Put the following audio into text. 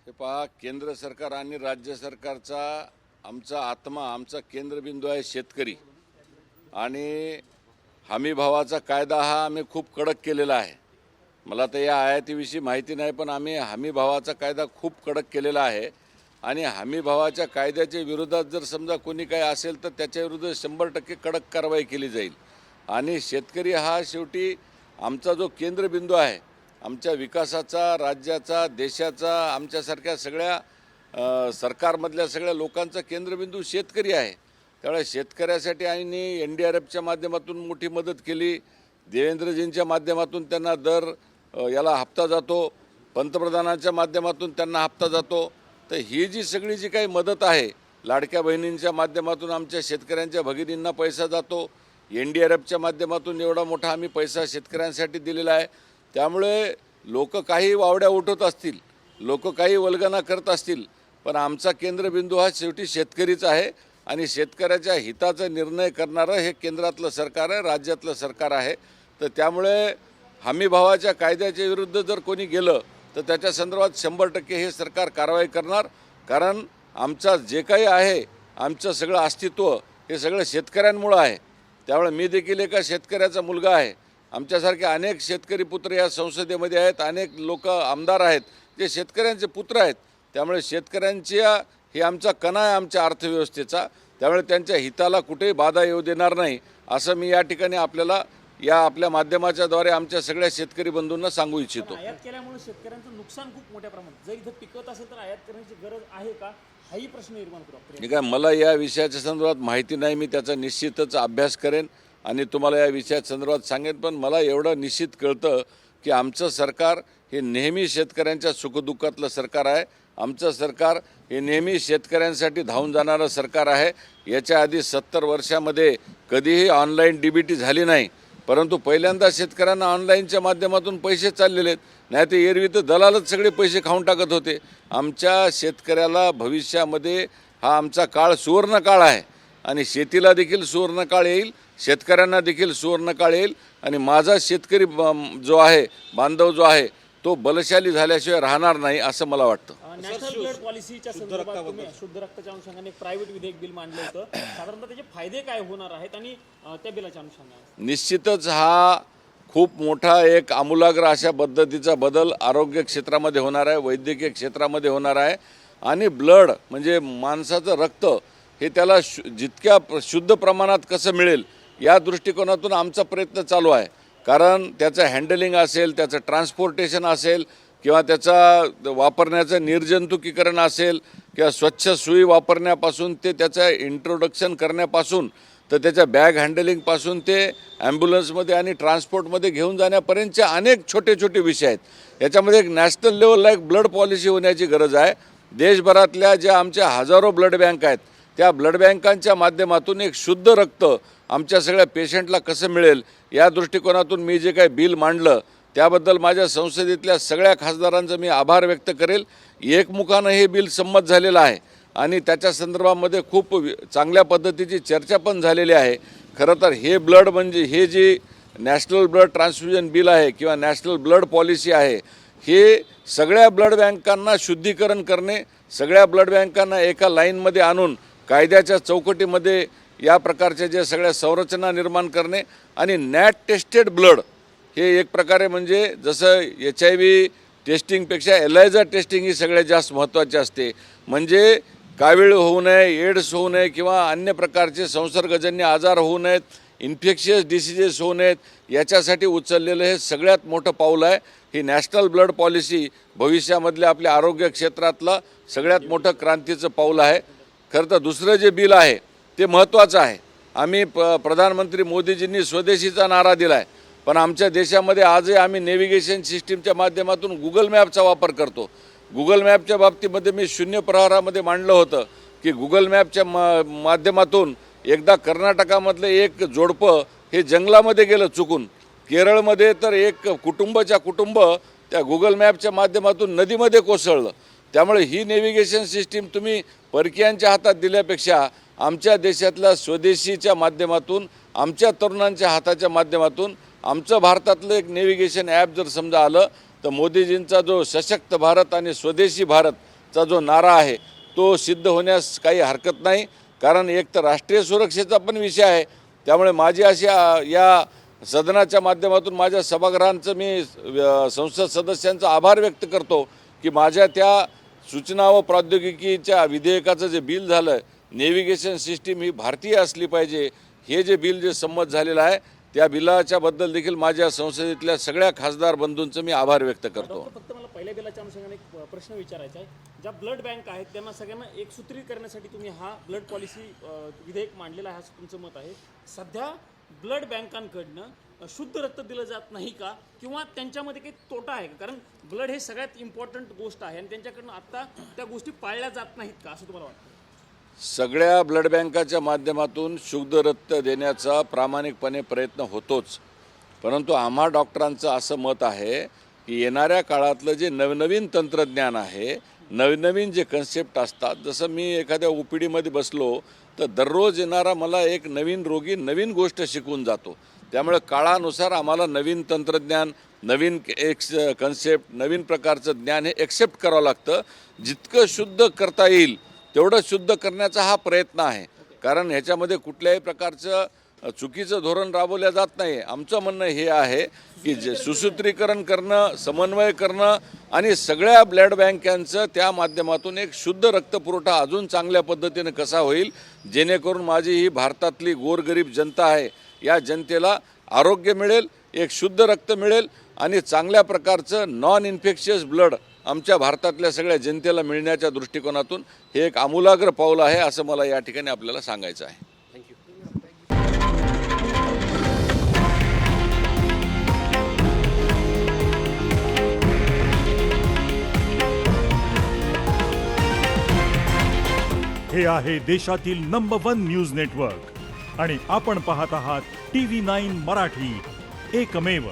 हे पहा, केंद्र सरकार आणि राज्य सरकारचा आमचा आत्मा, आमचा केंद्रबिंदू आहे शेतकरी. आणि हमी भावाचा कायदा हा आम्ही खूप कडक केलेला आहे. मला तर या आयातीविषयी माहिती नाही, पण आम्ही हमी भावाचा कायदा खूप कडक केलेला आहे. आणि हमी भावाच्या कायद्याच्या विरोधात जर समजा कोणी काही असेल तर त्याच्याविरुद्ध 100% कडक कारवाई केली जाईल. आणि शेतकरी हा शेवटी आमचा जो केंद्रबिंदू आहे, आमच्या विकासाचा, राज्याचा, देशाचा, आमच्यासारख्या सगळ्या सरकारमधल्या सगळ्या लोकांचा केंद्रबिंदू शेतकरी आहे. त्यामुळे शेतकऱ्यासाठी आम्ही NDRFच्या माध्यमातून मोठी मदत केली. देवेंद्रजींच्या माध्यमातून त्यांना याला हप्ता जातो, पंतप्रधानांच्या माध्यमातून त्यांना हप्ता जातो. तर ही जी सगळी जी काही मदत आहे, लाडक्या बहिणींच्या माध्यमातून आमच्या शेतकऱ्यांच्या भगिनींना पैसा जातो. NDRFच्या माध्यमातून एवढा मोठा आम्ही पैसा शेतकऱ्यांसाठी दिलेला आहे. त्यामुळे लोक काही वावड्या उठवत असतील, लोक काही वल्गना करत असतील, पण आमचा केंद्रबिंदू हा शेवटी शेतकरीच आहे. आणि शेतकऱ्याच्या हिताचा निर्णय करणारं हे केंद्रातलं सरकार आहे, राज्यातलं सरकार आहे. तर त्यामुळे हमी भावाच्या कायद्याच्या विरुद्ध जर कोणी गेलं तर त्याच्या संदर्भात 100% हे सरकार कारवाई करणार. कारण आमचा जे काही आहे, आमचं सगळं अस्तित्व हे सगळं शेतकऱ्यांमुळं आहे. त्यामुळे मी देखील एका शेतकऱ्याचा मुलगा आहे. आमच्यासारखे अनेक शेतकरी पुत्र या संसदेमध्ये आहेत, अनेक लोक आमदार आहेत जे शेतकऱ्यांचे पुत्र आहेत. त्यामुळे शेतकऱ्यांच्या हे आमचा कणा आहे आमच्या अर्थव्यवस्थेचा. त्यामुळे त्यांच्या हिताला कुठेही बाधा येऊ देणार नाही, असं मी या ठिकाणी आपल्या माध्यमाच्याद्वारे आमच्या सगळ्या शेतकरी बंधूंना सांगू इच्छितो. आयात केल्यामुळे शेतकऱ्यांचं नुकसान खूप मोठ्या प्रमाणात, जर इथं पिकत असेल तर आयात करण्याची गरज आहे का, हाही प्रश्न निर्माण करतो. ठीक आहे, मला या विषयाच्या संदर्भात माहिती नाही. मी त्याचा निश्चितच अभ्यास करेन आणि तुम्हाला या विषयाच्या संदर्भात सांगेन. पण मला एवढं निश्चित कळतं की आमचं सरकार हे नेहमी शेतकऱ्यांच्या सुखदुःखातलं सरकार आहे. आमचं सरकार हे नेहमी शेतकऱ्यांसाठी धावून जाणारं सरकार आहे. याच्या आधी 70 वर्षामध्ये कधीही ऑनलाईन DBT झाली नाही, परंतु पहिल्यांदा शेतकऱ्यांना ऑनलाईनच्या माध्यमातून पैसे चाललेले आहेत. नाही तर एरवी तर दलालच सगळे पैसे खाऊन टाकत होते. आमच्या शेतकऱ्याला भविष्यामध्ये हा आमचा काळ सुवर्ण काळ आहे आणि शेतीला देखील सुवर्ण काळ येईल, शेतकऱ्यांना देखील सुवर्ण काळ येईल. आणि माझा शेतकरी जो आहे, बांधव जो आहे, तो बलशाली झाल्याशिवाय राहणार नाही असं मला वाटतं. नॅशनल ब्लड पॉलिसीच्या संदर्भात तुम्ही शुद्ध रक्ताच्या अनुषंगाने एक प्रायव्हेट विधेयक बिल मांडलं होतं. साधारणतः त्याचे फायदे काय होणार आहेत आणि त्या बिलाच्या अनुषंगाने निश्चितच हा खूप मोठा एक आमूलाग्र अशा पद्धतीचा बदल आरोग्य क्षेत्रामध्ये होणार आहे, वैद्यकीय क्षेत्रामध्ये होणार आहे. आणि ब्लड म्हणजे माणसाचं रक्त हे त्याला जितक्या शुद्ध प्रमाणात कसं मिळेल या दृष्टिकोनातून आमचा प्रयत्न चालू आहे. कारण त्याचं हँडलिंग असेल, त्याचं ट्रान्सपोर्टेशन असेल, किंवा त्याचा वापरण्याचं निर्जंतुकीकरण असेल, किंवा स्वच्छ सुई वापरण्यापासून ते त्याचं इंट्रोडक्शन करण्यापासून तर त्याच्या बॅग हँडलिंगपासून ते ॲम्ब्युलन्समध्ये आणि ट्रान्सपोर्टमध्ये घेऊन जाण्यापर्यंतचे अनेक छोटे छोटे विषय आहेत. याच्यामध्ये एक नॅशनल लेवलला एक ब्लड पॉलिसी होण्याची गरज आहे. देशभरातल्या ज्या आमच्या हजारो ब्लड बँक आहेत, त्या ब्लड बँकांच्या माध्यमातून एक शुद्ध रक्त आमच्या सगळ्या पेशंटला कसं मिळेल या दृष्टिकोनातून मी जे काही बिल मांडलं त्याबद्दल माझ्या संसदेतल्या सगळ्या खासदारांचं मी आभार व्यक्त करेल. एकमुखानं हे बिल संमत झालेलं आहे आणि त्याच्या संदर्भामध्ये खूप चांगल्या पद्धतीची चर्चा पण झालेली आहे. खरं तर हे ब्लड म्हणजे हे जे नॅशनल ब्लड ट्रान्सफ्युजन बिल आहे किंवा नॅशनल ब्लड पॉलिसी आहे, हे सगळ्या ब्लड बँकांना शुद्धीकरण करणे, सगळ्या ब्लड बँकांना एका लाईनमध्ये आणून कायद्याच्या चौकटीमध्ये या प्रकारच्या ज्या सगळ्या संरचना निर्माण करणे आणि नॅट टेस्टेड ब्लड हे एक प्रकारे म्हणजे जसं HIV टेस्टिंगपेक्षा ELISA टेस्टिंग ही सगळ्यात जास्त महत्त्वाची असते. म्हणजे कावीळ होऊ नये, एड्स होऊ नये किंवा अन्य प्रकारचे संसर्गजन्य आजार होऊ नयेत, इन्फेक्शियस डिसिजेस होऊ नयेत, याच्यासाठी उचललेलं हे सगळ्यात मोठं पाऊल आहे. ही नॅशनल ब्लड पॉलिसी भविष्यामधल्या आपल्या आरोग्य क्षेत्रातलं सगळ्यात मोठं क्रांतीचं पाऊल आहे. खरं तर दुसरं जे बिल आहे ते महत्त्वाचं आहे. आम्ही प्रधानमंत्री मोदीजींनी स्वदेशीचा नारा दिला आहे, पण आमच्या देशामध्ये आजही आम्ही नेव्हिगेशन सिस्टीमच्या माध्यमातून गुगल मॅपचा वापर करतो. गुगल मॅपच्या बाबतीमध्ये मी शून्य प्रहारामध्ये मांडलं होतं की गुगल मॅपच्या माध्यमातून एकदा कर्नाटकामधलं एक जोडपं हे जंगलामध्ये गेलं चुकून. केरळमध्ये तर एक कुटुंब त्या गुगल मॅपच्या माध्यमातून नदीमध्ये कोसळलं. त्यामुळे ही नेव्हिगेशन सिस्टीम तुम्ही परकीयांच्या हातात दिल्यापेक्षा आमच्या देशातल्या स्वदेशीच्या माध्यमातून, आमच्या तरुणांच्या हाताच्या माध्यमातून आमचं भारतातलं एक नेव्हिगेशन ॲप जर समजा आलं तर मोदीजींचा जो सशक्त भारत आणि स्वदेशी भारत चा जो नारा आहे तो सिद्ध होण्यास काही हरकत नाही, कारण एक तर राष्ट्रीय सुरक्षेचा पण विषय आहे. त्यामुळे माझी अशी या सदनाच्या माध्यमातून माझ्या सभागृहांचं मी संसद सदस्यांचा आभार व्यक्त करतो की माझ्या त्या सूचना व प्रौद्योगिकीच्या विधेयकाचं जे बिल झालं, नेव्हिगेशन सिस्टीम ही भारतीय असली पाहिजे, हे जे बिल जे संमत झालेलं आहे त्या बिलाच्या बद्दल देखील माझ्या संसदेतल्या सगळ्या खासदार बंधूंचं मी आभार व्यक्त करतो. फक्त मला पहिल्या बिलाच्या अनुषंगाने एक प्रश्न विचारायचा आहे. ज्या ब्लड बँक आहेत त्यांना सगळ्यांना एकसूत्रित करण्यासाठी तुम्ही हा ब्लड पॉलिसी विधेयक मांडलेला आहे असं तुमचं मत आहे. सध्या ब्लड बँकांकडनं शुद्ध रक्त दिलं जात नाही का, किंवा त्यांच्यामध्ये काही तोटा आहे का? कारण ब्लड हे सगळ्यात इम्पॉर्टंट गोष्ट आहे आणि त्यांच्याकडनं आता त्या गोष्टी पाळल्या जात नाहीत का असं तुम्हाला वाटतं? सगळ्या ब्लड बँकाच्या माध्यमातून शुद्ध रक्त देण्याचा प्रामाणिकपणे प्रयत्न होतोच, परंतु आम्हा डॉक्टरांचं असं मत आहे की येणाऱ्या काळातलं जे नवनवीन तंत्रज्ञान आहे, नवनवीन जे कन्सेप्ट असतात, जसं मी एखाद्या OPDमध्ये बसलो तर दररोज येणारा मला एक नवीन रोगी नवीन गोष्ट शिकवून जातो. त्यामुळे काळानुसार आम्हाला नवीन तंत्रज्ञान, नवीन कन्सेप्ट, नवीन प्रकारचं ज्ञान हे एक्सेप्ट करावं लागतं. जितकं शुद्ध करता येईल तेवढं शुद्ध करण्याचा हा प्रयत्न आहे, कारण ह्याच्यामध्ये कुठल्याही प्रकारचं चुकीचं धोरण राबवलं जात नाही. आमचं म्हणणं हे आहे की जे सुसूत्रीकरण करणं, समन्वय करणं आणि सगळ्या ब्लड बँकांचं त्या माध्यमातून एक शुद्ध रक्तपुरवठा अजून चांगल्या पद्धतीने कसा होईल, जेणेकरून माझी ही भारतातली गोरगरीब जनता आहे, या जनतेला आरोग्य मिळेल, एक शुद्ध रक्त मिळेल आणि चांगल्या प्रकारचं नॉन इन्फेक्शियस ब्लड आमच्या भारतातल्या सगळ्या जनतेला मिळण्याच्या दृष्टिकोनातून हे एक आमूलाग्र पाऊल आहे असं मला या ठिकाणी आपल्याला सांगायचं आहे. हे आहे देशातील नंबर 1 न्यूज नेटवर्क आणि आपण पाहत आहात TV9 मराठी, एकमेव.